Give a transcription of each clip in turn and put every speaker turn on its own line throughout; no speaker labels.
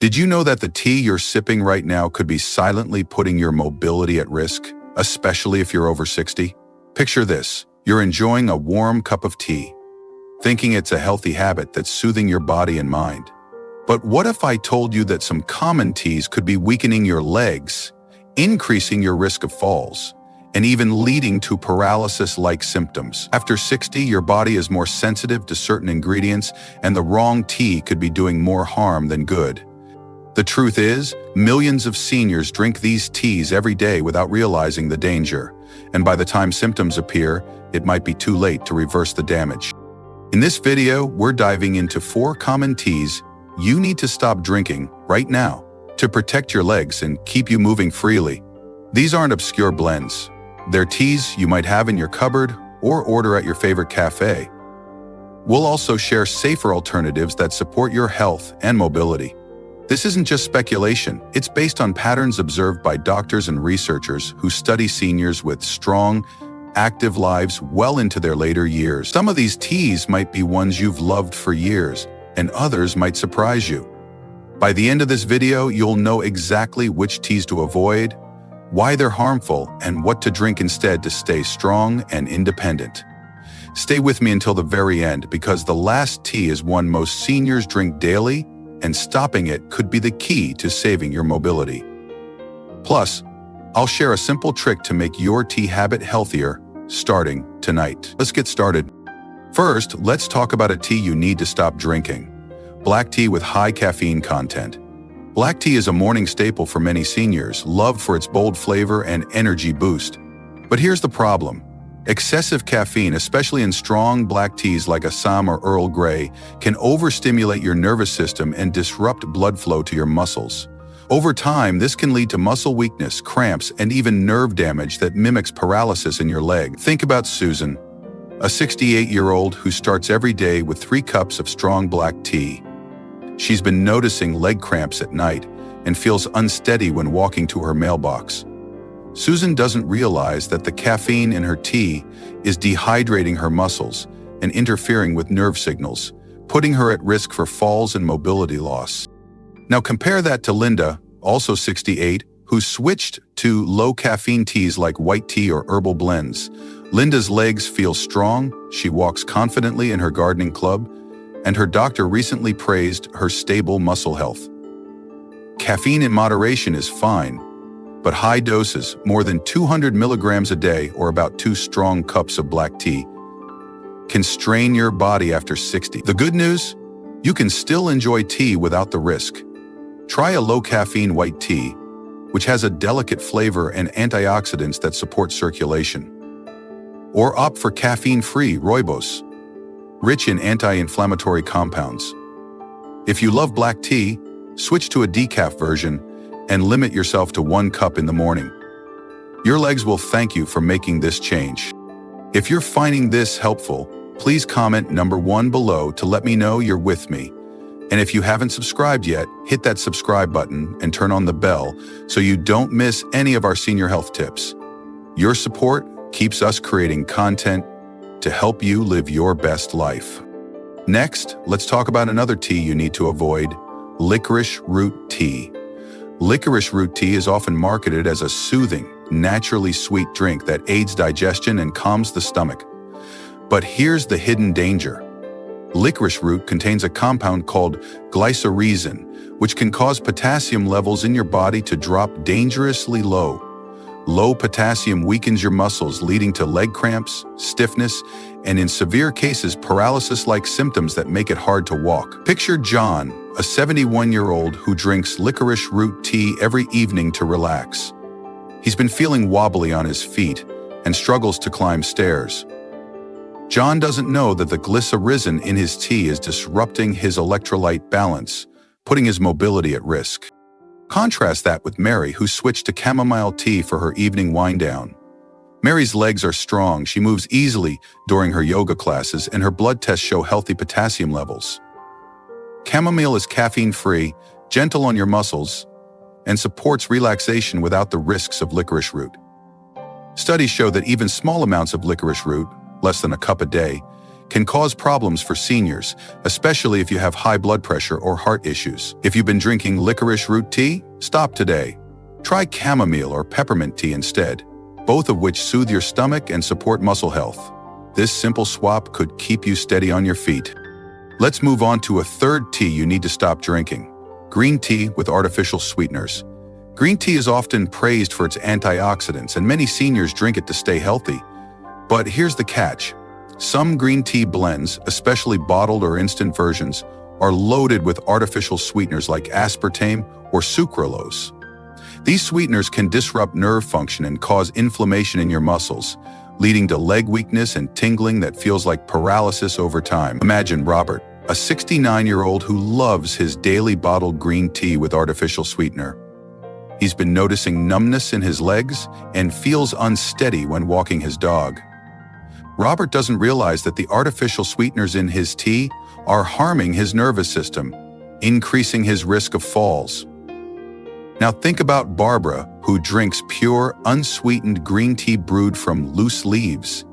Did you know that the tea you're sipping right now could be silently putting your mobility at risk, especially if you're over 60? Picture this. You're enjoying a warm cup of tea, thinking it's a healthy habit that's soothing your body and mind. But what if I told you that some common teas could be weakening your legs, increasing your risk of falls, and even leading to paralysis-like symptoms? After 60, your body is more sensitive to certain ingredients, and the wrong tea could be doing more harm than good. The truth is, millions of seniors drink these teas every day without realizing the danger, and by the time symptoms appear, it might be too late to reverse the damage. In this video, we're diving into 4 common teas you need to stop drinking right now to protect your legs and keep you moving freely. These aren't obscure blends. They're teas you might have in your cupboard or order at your favorite cafe. We'll also share safer alternatives that support your health and mobility. This isn't just speculation. It's based on patterns observed by doctors and researchers who study seniors with strong, active lives well into their later years. Some of these teas might be ones you've loved for years, and others might surprise you. By the end of this video, you'll know exactly which teas to avoid, why they're harmful, and what to drink instead to stay strong and independent. Stay with me until the very end, because the last tea is one most seniors drink daily, and stopping it could be the key to saving your mobility. Plus, I'll share a simple trick to make your tea habit healthier, starting tonight. Let's get started. First, let's talk about a tea you need to stop drinking: black tea with high caffeine content. Black tea is a morning staple for many seniors, loved for its bold flavor and energy boost. But here's the problem. Excessive caffeine, especially in strong black teas like Assam or Earl Grey, can overstimulate your nervous system and disrupt blood flow to your muscles. Over time, this can lead to muscle weakness, cramps, and even nerve damage that mimics paralysis in your leg. Think about Susan, a 68-year-old who starts every day with 3 cups of strong black tea. She's been noticing leg cramps at night and feels unsteady when walking to her mailbox. Susan doesn't realize that the caffeine in her tea is dehydrating her muscles and interfering with nerve signals, putting her at risk for falls and mobility loss. Now compare that to Linda, also 68, who switched to low-caffeine teas like white tea or herbal blends. Linda's legs feel strong, she walks confidently in her gardening club, and her doctor recently praised her stable muscle health. Caffeine in moderation is fine, but high doses, more than 200 milligrams a day or about 2 strong cups of black tea, can strain your body after 60. The good news? You can still enjoy tea without the risk. Try a low-caffeine white tea, which has a delicate flavor and antioxidants that support circulation. Or opt for caffeine-free rooibos, rich in anti-inflammatory compounds. If you love black tea, switch to a decaf version and limit yourself to 1 cup in the morning. Your legs will thank you for making this change. If you're finding this helpful, please comment number 1 below to let me know you're with me. And if you haven't subscribed yet, hit that subscribe button and turn on the bell so you don't miss any of our senior health tips. Your support keeps us creating content to help you live your best life. Next, let's talk about another tea you need to avoid: licorice root tea. Licorice root tea is often marketed as a soothing, naturally sweet drink that aids digestion and calms the stomach. But here's the hidden danger. Licorice root contains a compound called glycyrrhizin, which can cause potassium levels in your body to drop dangerously low. Low potassium weakens your muscles, leading to leg cramps, stiffness, and in severe cases, paralysis-like symptoms that make it hard to walk. Picture John, a 71-year-old who drinks licorice root tea every evening to relax. He's been feeling wobbly on his feet and struggles to climb stairs. John doesn't know that the glycyrrhizin in his tea is disrupting his electrolyte balance, putting his mobility at risk. Contrast that with Mary, who switched to chamomile tea for her evening wind-down. Mary's legs are strong, she moves easily during her yoga classes, and her blood tests show healthy potassium levels. Chamomile is caffeine-free, gentle on your muscles, and supports relaxation without the risks of licorice root. Studies show that even small amounts of licorice root, less than a cup a day, can cause problems for seniors, especially if you have high blood pressure or heart issues. If you've been drinking licorice root tea, stop today. Try chamomile or peppermint tea instead, both of which soothe your stomach and support muscle health. This simple swap could keep you steady on your feet. Let's move on to a third tea you need to stop drinking: green tea with artificial sweeteners. Green tea is often praised for its antioxidants, and many seniors drink it to stay healthy. But here's the catch. Some green tea blends, especially bottled or instant versions, are loaded with artificial sweeteners like aspartame or sucralose. These sweeteners can disrupt nerve function and cause inflammation in your muscles, leading to leg weakness and tingling that feels like paralysis over time. Imagine Robert, a 69-year-old who loves his daily bottled green tea with artificial sweetener. He's been noticing numbness in his legs and feels unsteady when walking his dog. Robert doesn't realize that the artificial sweeteners in his tea are harming his nervous system, increasing his risk of falls. Now think about Barbara, who drinks pure, unsweetened green tea brewed from loose leaves.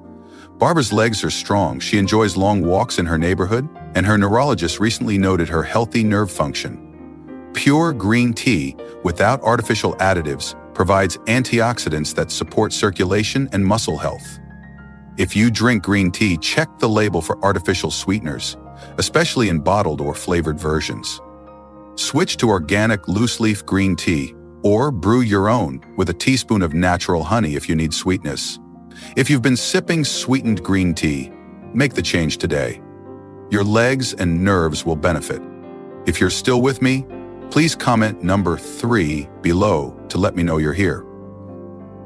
Barbara's legs are strong, she enjoys long walks in her neighborhood, and her neurologist recently noted her healthy nerve function. Pure green tea, without artificial additives, provides antioxidants that support circulation and muscle health. If you drink green tea, check the label for artificial sweeteners, especially in bottled or flavored versions. Switch to organic loose-leaf green tea, or brew your own with a teaspoon of natural honey if you need sweetness. If you've been sipping sweetened green tea, make the change today. Your legs and nerves will benefit. If you're still with me, please comment number 3 below to let me know you're here.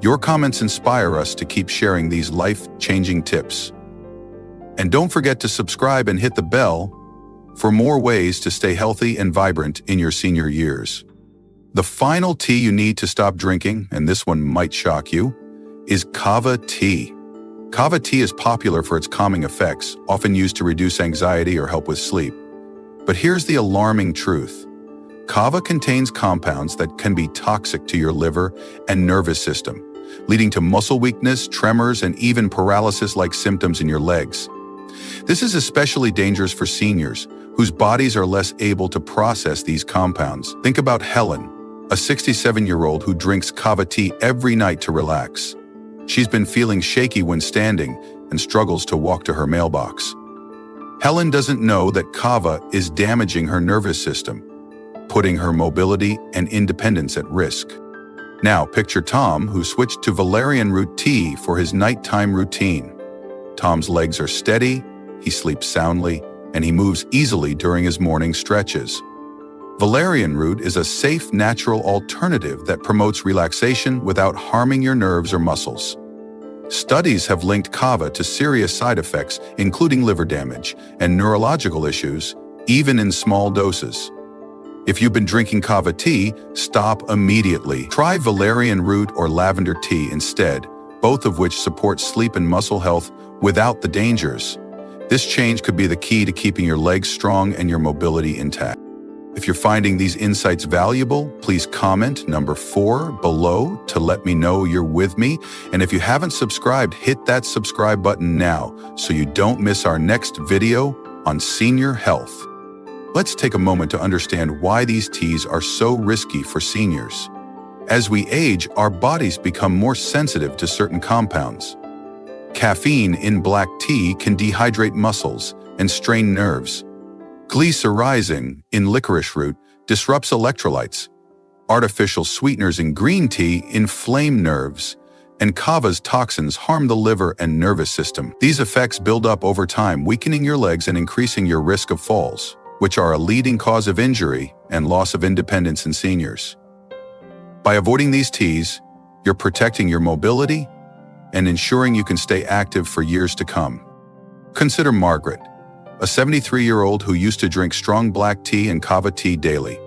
Your comments inspire us to keep sharing these life-changing tips. And don't forget to subscribe and hit the bell for more ways to stay healthy and vibrant in your senior years. The final tea you need to stop drinking, and this one might shock you, is kava tea. Kava tea is popular for its calming effects, often used to reduce anxiety or help with sleep. But here's the alarming truth. Kava contains compounds that can be toxic to your liver and nervous system, leading to muscle weakness, tremors, and even paralysis-like symptoms in your legs. This is especially dangerous for seniors, whose bodies are less able to process these compounds. Think about Helen, a 67-year-old who drinks kava tea every night to relax. She's been feeling shaky when standing and struggles to walk to her mailbox. Helen doesn't know that kava is damaging her nervous system, putting her mobility and independence at risk. Now picture Tom, who switched to valerian root tea for his nighttime routine. Tom's legs are steady, he sleeps soundly, and he moves easily during his morning stretches. Valerian root is a safe, natural alternative that promotes relaxation without harming your nerves or muscles. Studies have linked kava to serious side effects, including liver damage and neurological issues, even in small doses. If you've been drinking kava tea, stop immediately. Try valerian root or lavender tea instead, both of which support sleep and muscle health without the dangers. This change could be the key to keeping your legs strong and your mobility intact. If you're finding these insights valuable, please comment number 4 below to let me know you're with me. And if you haven't subscribed, hit that subscribe button now so you don't miss our next video on senior health. Let's take a moment to understand why these teas are so risky for seniors. As we age, our bodies become more sensitive to certain compounds. Caffeine in black tea can dehydrate muscles and strain nerves. Glycyrrhizin in licorice root disrupts electrolytes. Artificial sweeteners in green tea inflame nerves, and kava's toxins harm the liver and nervous system. These effects build up over time, weakening your legs and increasing your risk of falls, which are a leading cause of injury and loss of independence in seniors. By avoiding these teas, you're protecting your mobility and ensuring you can stay active for years to come. Consider Margaret, a 73-year-old who used to drink strong black tea and kava tea daily.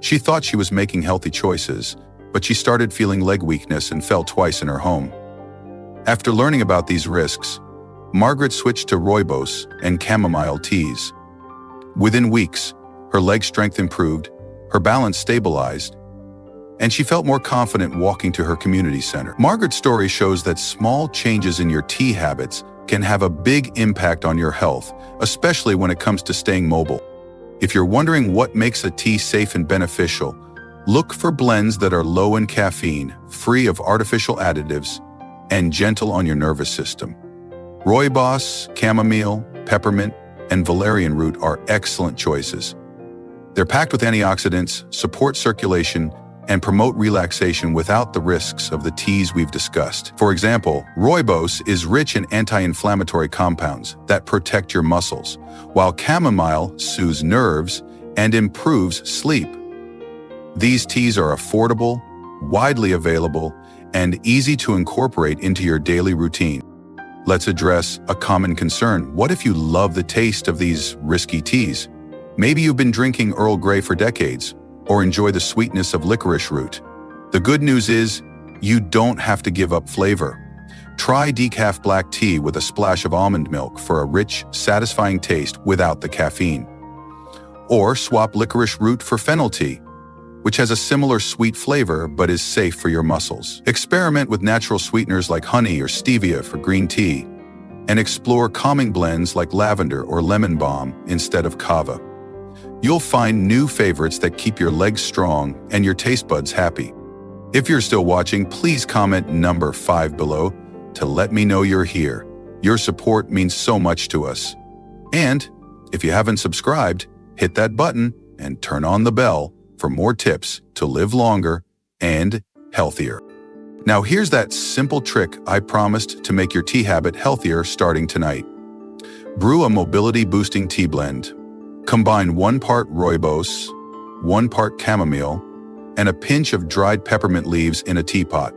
She thought she was making healthy choices, but she started feeling leg weakness and fell twice in her home. After learning about these risks, Margaret switched to rooibos and chamomile teas. Within weeks, her leg strength improved, her balance stabilized, and she felt more confident walking to her community center. Margaret's story shows that small changes in your tea habits can have a big impact on your health, especially when it comes to staying mobile. If you're wondering what makes a tea safe and beneficial, look for blends that are low in caffeine, free of artificial additives, and gentle on your nervous system. Rooibos, chamomile, peppermint, and valerian root are excellent choices. They're packed with antioxidants, support circulation, and promote relaxation without the risks of the teas we've discussed. For example, rooibos is rich in anti-inflammatory compounds that protect your muscles, while chamomile soothes nerves and improves sleep. These teas are affordable, widely available, and easy to incorporate into your daily routine. Let's address a common concern. What if you love the taste of these risky teas? Maybe you've been drinking Earl Grey for decades, or enjoy the sweetness of licorice root. The good news is, you don't have to give up flavor. Try decaf black tea with a splash of almond milk for a rich, satisfying taste without the caffeine. Or swap licorice root for fennel tea, which has a similar sweet flavor but is safe for your muscles. Experiment with natural sweeteners like honey or stevia for green tea, and explore calming blends like lavender or lemon balm instead of kava. You'll find new favorites that keep your legs strong and your taste buds happy. If you're still watching, please comment number 5 below to let me know you're here. Your support means so much to us. And if you haven't subscribed, hit that button and turn on the bell for more tips to live longer and healthier. Now here's that simple trick I promised to make your tea habit healthier starting tonight. Brew a mobility-boosting tea blend. Combine 1 part rooibos, 1 part chamomile, and a pinch of dried peppermint leaves in a teapot.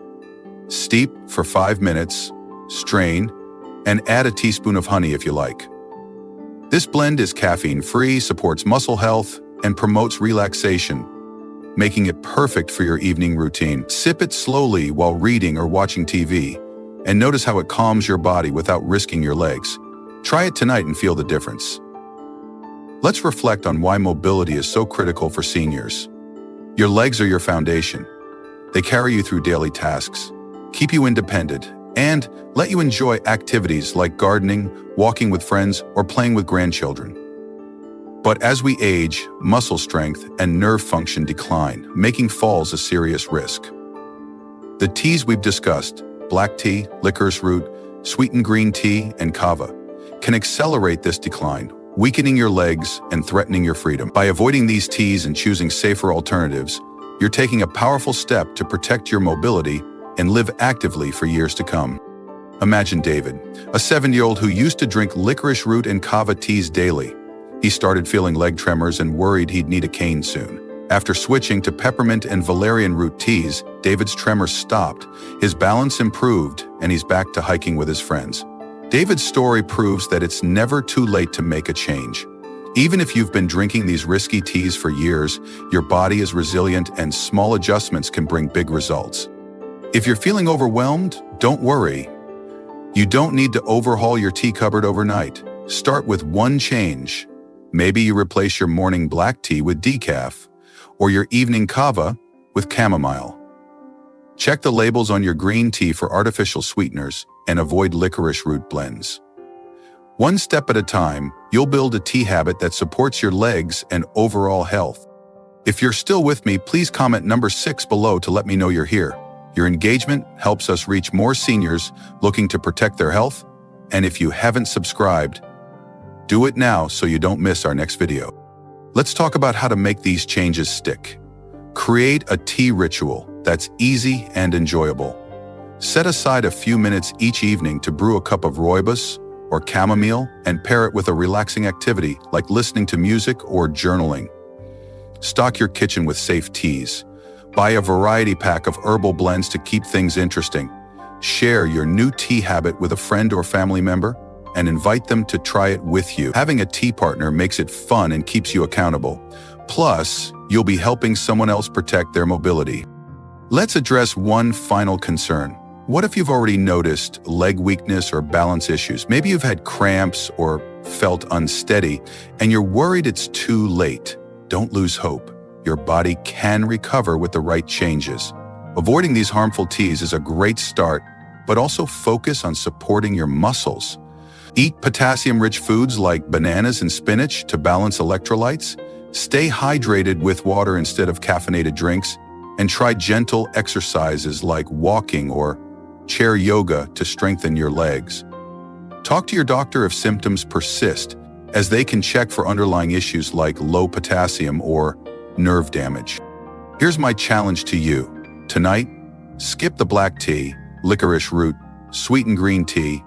Steep for 5 minutes, strain, and add a teaspoon of honey if you like. This blend is caffeine-free, supports muscle health, and promotes relaxation, making it perfect for your evening routine. Sip it slowly while reading or watching TV, and notice how it calms your body without risking your legs. Try it tonight and feel the difference. Let's reflect on why mobility is so critical for seniors. Your legs are your foundation. They carry you through daily tasks, keep you independent, and let you enjoy activities like gardening, walking with friends, or playing with grandchildren. But as we age, muscle strength and nerve function decline, making falls a serious risk. The teas we've discussed, black tea, licorice root, sweetened green tea, and kava, can accelerate this decline, weakening your legs and threatening your freedom. By avoiding these teas and choosing safer alternatives, you're taking a powerful step to protect your mobility and live actively for years to come. Imagine David, a 70-year-old who used to drink licorice root and kava teas daily. He started feeling leg tremors and worried he'd need a cane soon. After switching to peppermint and valerian root teas, David's tremors stopped, his balance improved, and he's back to hiking with his friends. David's story proves that it's never too late to make a change. Even if you've been drinking these risky teas for years, your body is resilient and small adjustments can bring big results. If you're feeling overwhelmed, don't worry. You don't need to overhaul your tea cupboard overnight. Start with one change. Maybe you replace your morning black tea with decaf, or your evening kava with chamomile. Check the labels on your green tea for artificial sweeteners and avoid licorice root blends. One step at a time, you'll build a tea habit that supports your legs and overall health. If you're still with me, please comment number 6 below to let me know you're here. Your engagement helps us reach more seniors looking to protect their health, and if you haven't subscribed, do it now so you don't miss our next video. Let's talk about how to make these changes stick. Create a tea ritual that's easy and enjoyable. Set aside a few minutes each evening to brew a cup of rooibos or chamomile and pair it with a relaxing activity like listening to music or journaling. Stock your kitchen with safe teas. Buy a variety pack of herbal blends to keep things interesting. Share your new tea habit with a friend or family member and invite them to try it with you. Having a tea partner makes it fun and keeps you accountable. Plus, you'll be helping someone else protect their mobility. Let's address one final concern. What if you've already noticed leg weakness or balance issues? Maybe you've had cramps or felt unsteady, and you're worried it's too late. Don't lose hope. Your body can recover with the right changes. Avoiding these harmful teas is a great start, but also focus on supporting your muscles. Eat potassium-rich foods like bananas and spinach to balance electrolytes. Stay hydrated with water instead of caffeinated drinks. And try gentle exercises like walking or chair yoga to strengthen your legs. Talk to your doctor if symptoms persist, as they can check for underlying issues like low potassium or nerve damage. Here's my challenge to you. Tonight, skip the black tea, licorice root, sweetened green tea,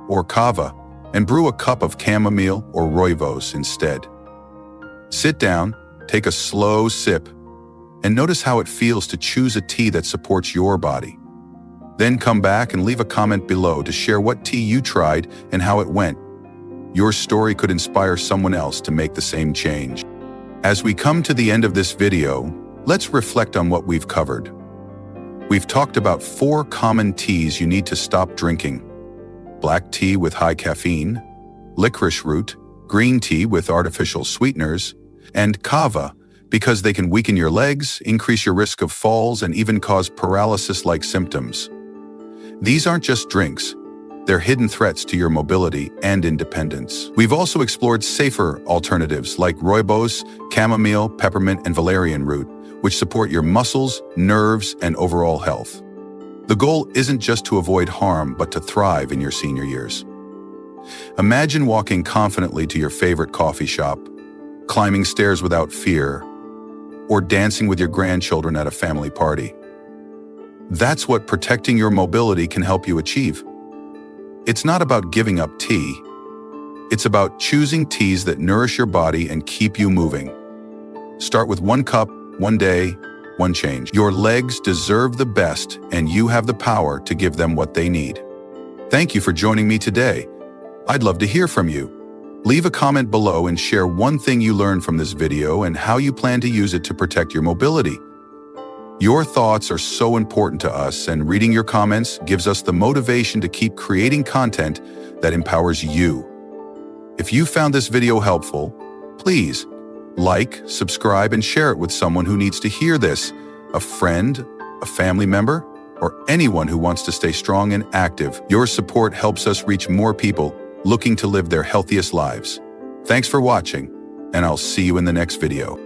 or kava, and brew a cup of chamomile or rooibos instead. Sit down, take a slow sip, and notice how it feels to choose a tea that supports your body. Then come back and leave a comment below to share what tea you tried and how it went. Your story could inspire someone else to make the same change. As we come to the end of this video, let's reflect on what we've covered. We've talked about 4 common teas you need to stop drinking: black tea with high caffeine, licorice root, green tea with artificial sweeteners, and kava, because they can weaken your legs, increase your risk of falls, and even cause paralysis-like symptoms. These aren't just drinks. They're hidden threats to your mobility and independence. We've also explored safer alternatives like rooibos, chamomile, peppermint, and valerian root, which support your muscles, nerves, and overall health. The goal isn't just to avoid harm, but to thrive in your senior years. Imagine walking confidently to your favorite coffee shop, climbing stairs without fear, or dancing with your grandchildren at a family party. That's what protecting your mobility can help you achieve. It's not about giving up tea. It's about choosing teas that nourish your body and keep you moving. Start with 1 cup, 1 day, 1 change. Your legs deserve the best, and you have the power to give them what they need. Thank you for joining me today. I'd love to hear from you. Leave a comment below and share one thing you learned from this video and how you plan to use it to protect your mobility. Your thoughts are so important to us, and reading your comments gives us the motivation to keep creating content that empowers you. If you found this video helpful, please like, subscribe, and share it with someone who needs to hear this: a friend, a family member, or anyone who wants to stay strong and active. Your support helps us reach more people looking to live their healthiest lives. Thanks for watching, and I'll see you in the next video.